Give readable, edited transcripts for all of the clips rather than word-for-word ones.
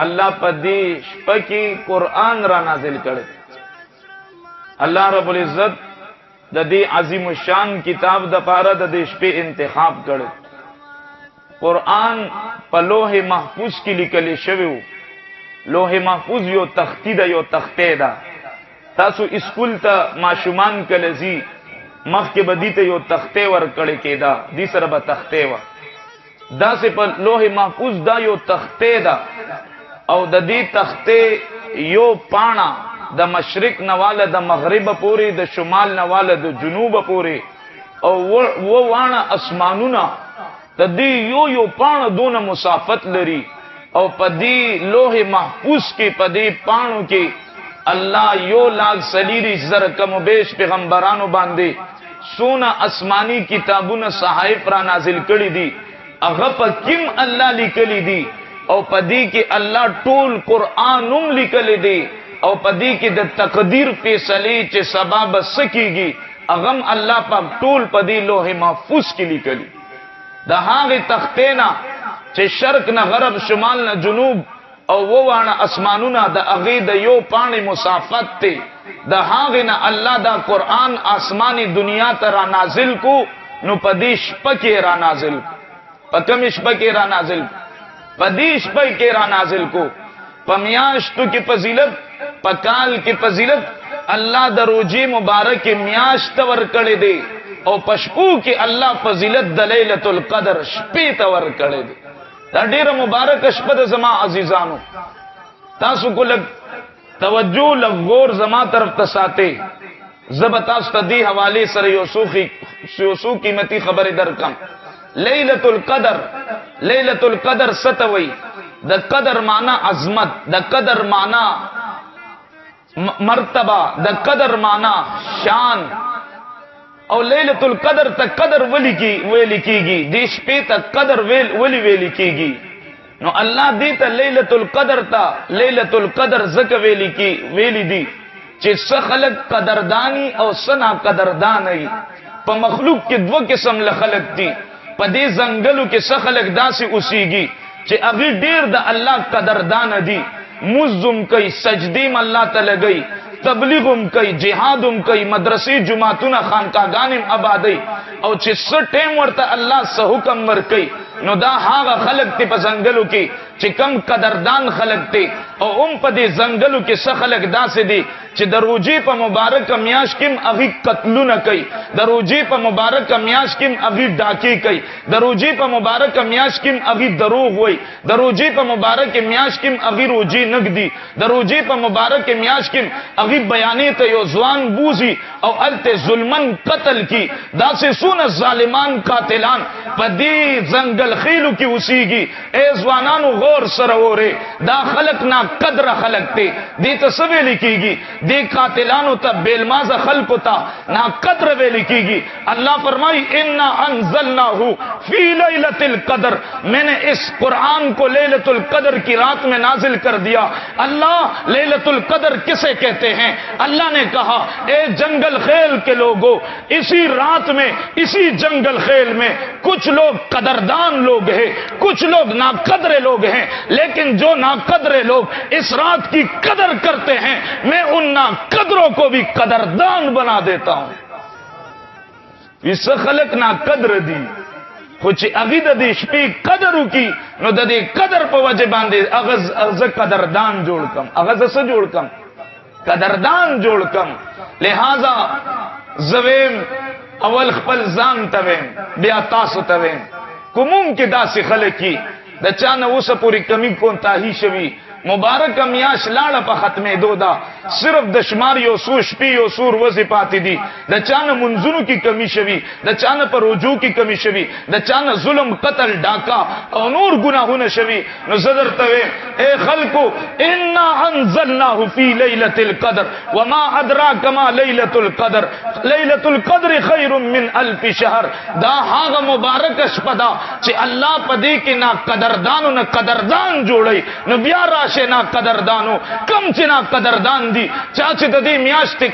الله په دې شپه کې قران را نازل کړ. الله رب العزت د دې عظیم الشان کتاب د پاره د دې شپې انتخاب کړ. قران په لوح محفوظ کې لیکل شوی وو. لوح محفوظ یو تختی ده، یو تخته ده. تاسو اسکول ته ماشومان کلزی مخ کې بدی ته یو تخته ور کړی کېدا، دې سره به تخته و. دا سه په لوح محفوظ دا یو تخته ده او د دې تخته یو پانا د مشرق نواله د مغرب پورې، د شمال نواله د جنوب پورې، او و وانه اسمانونه د دې یو پانا دونه مسافت لري. او په دې لوح محفوظ کې په دې پانو کې الله یو لاکھ سلیری زر کم و بیش پیغمبرانو باندې سونا آسمانی کتابونه صحائف را نازل کړي دي. هغه په کوم الله لیکلي دي او په دې کې الله ټول قرانوم لیکلي دي او په دې کې د تقدیر فیصله چې سبب سکیږي هغه الله پاک ټول په دې لوح محفوظ کې لیکلي. د هغه تختینا چې شرق نه غرب، شمال نه جنوب او ووانه اسمانونه د اغه د یو پانی مسافت ته د هغه نه الله دا قران آسمانی دنیا ته را نازل کو. نو پدیش پکې را نازل، پکمیش پکې را نازل، پدیش پکې را نازل کو. پمیاشتو کی فضیلت، پکال کی فضیلت الله د روزي مبارک میاشت ور کړی دی او پشپو کې الله فضیلت د لیلۃ القدر شپې ته ور کړی دی. دا ډیره مبارک شپه ده زما عزیزانو. تاسو کو لګ توجه لغور زما طرف ته ساته. زب تاسو ته دی حواله سره یو سو قیمتي خبره درکم. لیلۃ القدر، لیلۃ القدر ستوي د قدر معنا عظمت، د قدر معنا مرتبه، د قدر معنا شان. او لیلۃ القدر ته قدر ولی کیږي د شپې ته قدر ولی کیږي. نو الله دې ته لیلۃ القدر ته لیلۃ القدر زکه ویلی دي چې څه خلق قدردانی او سنا قدرداني. په مخلوق کې دوه قسم له خلق دي. په دې زنګلو کې څه خلق داسې اوسيږي چې هغه ډیر د الله قدردان دي. مزم کوي، سجدیم الله تعالی گئی، تبلیغم کوي، جهادم کوي، مدرسې جمعتونه خانقاګانم آبادی. او چې څه ټیم ورته الله سه حکم ور کوي نو دا هغه خلق ته په زنګلو کې چې کم قدردان خلق ته. او په دې زنګلو کې څه خلق داسې دي چې د روزي په مبارک میاش کې اغي قتلونه کوي، د روزي په مبارک میاش کې اغي ډاکې کوي، د روزي په مبارک میاش کې اغي دروغ وای، د روزي په مبارک میاش کې اغي روزي نګدي، د روزي په مبارک میاش کې اغي بیانې ته یو ځوان بوزي او الته ظلمن قتل کی. داسې سونه ظالمان قاتلان په دې زنګل خېلو کې وسیږي. اے ځوانانو غور سره وره، دا خلق نا قدر خلق ته دې ته سوي لیکيږي. دې قاتلانو ته بیل مازه خلق ته نا قدر ویل کیږي. اللہ فرمائی انا انزلناه فی لیلۃ القدر، میں نے اس قرآن کو لیلۃ القدر کی رات میں نازل کر دیا. اللہ لیلۃ القدر کسے کہتے ہیں؟ اللہ نے کہا اے جنگل خیل کے لوگوں، اسی رات میں اسی جنگل خیل میں کچھ لوگ قدردان لوگ ہیں، کچھ لوگ ناقدر لوگ ہیں، لیکن جو ناقدر لوگ اس رات کی قدر کرتے ہیں میں ان ناقدروں کو بھی قدردان بنا دیتا ہوں. اس خلق ناقدر دی خو چې اغه د دې شپې قدر وکي نو د دې قدر په وجه باندې اغه قدردان جوړ کم، اغه څه جوړ کم؟ قدردان جوړ کم. لہذا زویم اول خپل ځان تویم بیا تاسو تویم. کومم کې داسې خلک کی د چانه اوسه پوری کمی کو تاهی شوی مبارک میاش لاړه په ختمې دودا صرف د شمار یو سو شپې یو سور وځي پاتې دي. د چانه منځونو کې کمی شوی، د چانه پر رجوع کې کمی شوی، د چانه ظلم قتل ډاکا او نور ګناهونه شوی. نو زدر ته اے خلقو انا انزلناه فی لیلۃ القدر وما ادراک ما لیلۃ القدر لیلۃ القدر خیر من الف شهر. دا هغه مبارک شپه ده چې الله په دې کې نا قدردان او نا قدردان جوړي. نو بیا را شنا قدردانو کم چنا قدردان دي چاچ د دې میاشتې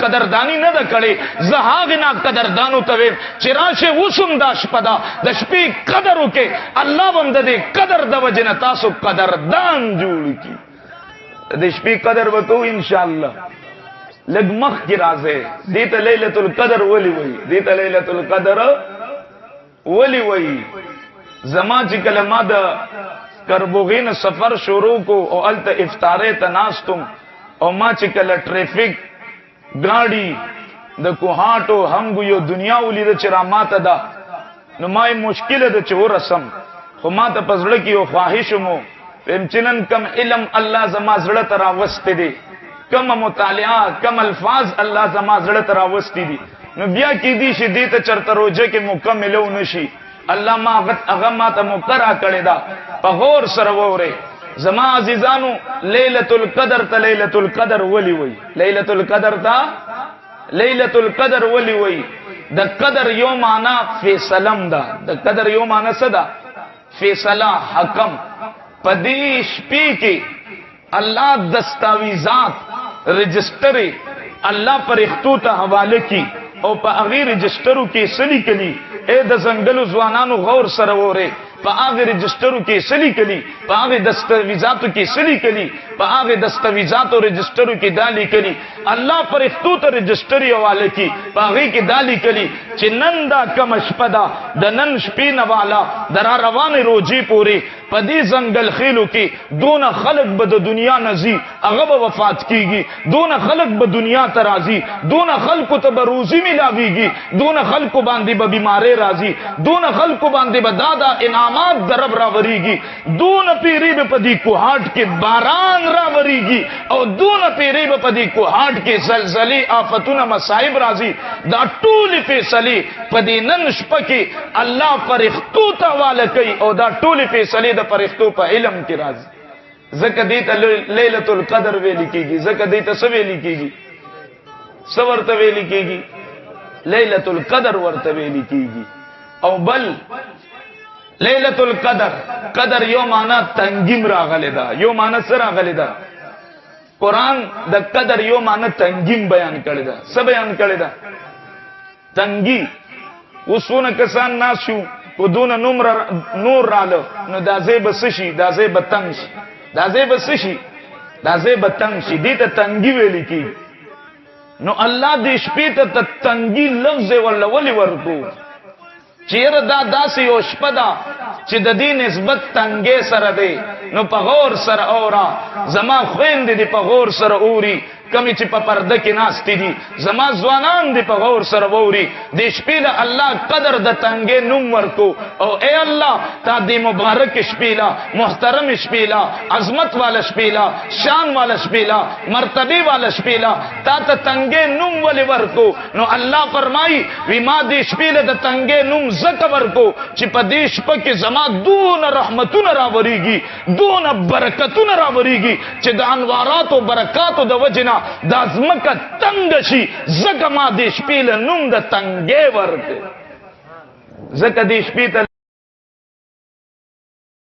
قدردانی نه ده کړې زهاغنا قدردانو ته چراشه وسم دا شپدا د شپې قدر وکي الله هم د دې قدر د وجنه تاسو قدردان جوړ کی د شپې قدر وکړو ان شاء الله لګ مخ کی راځي دې ته ليله القدر ولي وای دې ته ليله القدر ولي وای زما چې کلمه د کربوغین سفر شروع کو او الته افطاره تناستم او ما چې کله ټریفیک گاڑی د کوهاټو هم یو دنیا ولید چې را ماته ده نو مای مشکل ده چې ورسم خو ما ته پزړه کې یو خواهش مو پمچنن کم علم الله زما زړه ترا وسته دي کم مطالعه کم الفاظ الله زما زړه ترا وسته دي نو بیا کې دي چې دې ته چرته روزه کې مکمل ونشي الله ما هغه ما ته مقرره کړی دا په غور سره وره زما عزیزانو ليله القدر ته ليله القدر ولي وای ليله القدر ته ليله القدر ولي وای د قدر یو معنا فیصلم دا د قدر یو معنا صدا فیصله حکم پدیش پی کې الله دستاویزات رجسٹر الله پر اختو ته حواله کی او په هغه رجسٹرو کې سلی کلی اے د زنګلو ځوانانو غور سره وره په هغه رجسٹرو کې سلی کلی په هغه دستاویزاتو کې سلی کلی په هغه دستاویزاتو رجسٹرو کې دالی کلی الله پر اختو ته رجسٹری حواله کی په هغه کې دالی کلی چې نن دا کم شپدا د نن شپې نه والا در روانه روزي پوری په دې زنګل خېلو کې دون خلق به د دنیا نزي هغه به وفات کیږي دون خلق به دنیا ته راځي دون خلق ته به روزي ملاويږي دون خلق باندې به بیماری راځي دون خلق باندې به دادا انعامات درب راوريږي دون پیری به پدی کوهاټ کې باران راوريږي او دون پیری به پدی کوهاټ کې زلزلې آفتونه مصائب راځي دا ټول فیصله پدی نن شپه کې الله فرښتو ته واله کوي او دا ټول فیصله د فرښتو په علم کې راځي زکه دې ته ليله القدر ویل کیږي زکه دې ته څه ویل کیږي څه ورته ویل کیږي ليله القدر ورته ویل کیږي او بل ليله القدر قدر یو معنا تنګیم راغلی دا یو معنا سره راغلی دا قران د قدر یو معنا تنګیم بیان کړی دا څه بیان کړی دا تنګي وسونه کسان ناشو کو دون نور رالو نو دازې بسشي دازې بتنګ شي دازې بسشي دازې بتنګ شي دې ته تنګي ویل کی نو الله دې شپې ته تنګي لفظ ولولي ورکو چیر دا داسې او شپدا چې د دې نسبت تنګې سره دی نو په غور سره اورا زما خويند دي په غور سره اوري کمی چې په پرده کې ناشتي دي زما ځوانان دي په غور سره ووري د شپې له الله قدر د تنګې نوم ورکو او اے الله تا دې مبارک شپې له محترم شپې له عظمت والا شپې له شان والا شپې له مرتبه والا شپې له تا ته تنګې نوم ولې ورکو نو الله فرمایي وی ما دې شپې له د تنګې نوم زکه ورکو چې په دې شپه کې زما دون رحمتونه راوريږي دون برکتونه راوريږي چې د انوارات او برکات د وجنه دا زمکه تنگ شي زکه ما دې شپې له نوم د تنګې ورکو زکه دې شپې ته